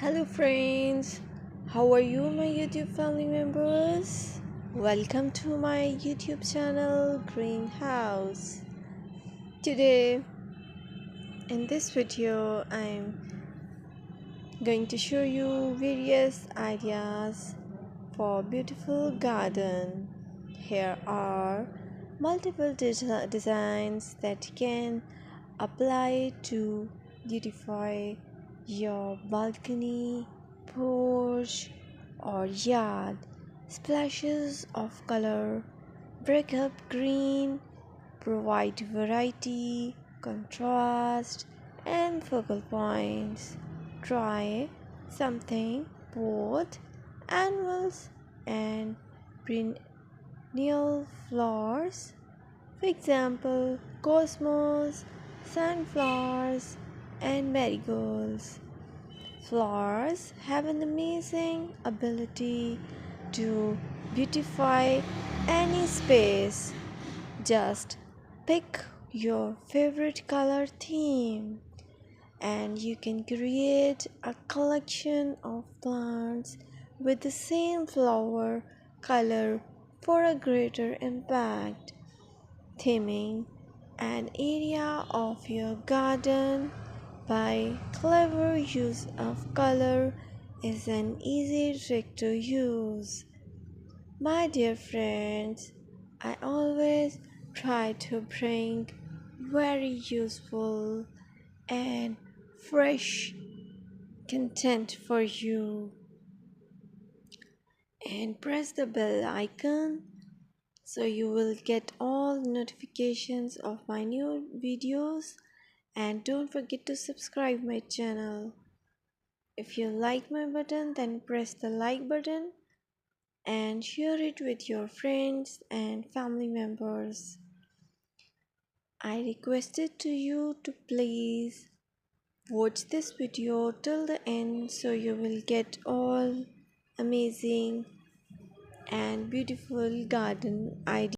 Hello friends, how are you my YouTube family members? Welcome to my YouTube channel Greenhouse. Today in this video I'm going to show you various ideas for beautiful garden. Here are multiple designs that you can apply to beautify your balcony, porch, or yard. Splashes of color break up green, provide variety, contrast, and focal points. Try something both annuals and perennial flowers. For example, cosmos, sunflowers, and marigolds. Flowers have an amazing ability to beautify any space. Just pick your favorite color theme and you can create a collection of plants with the same flower color for a greater impact. Theming an area of your garden by clever use of color is an easy trick to use. My dear friends, I always try to bring very useful and fresh content for you, and press the bell icon so you will get all notifications of my new videos, and don't forget to subscribe my channel. If you like my button, then press the like button and share it with your friends and family members. I requested to you to please watch this video till the end so you will get all amazing and beautiful garden ideas.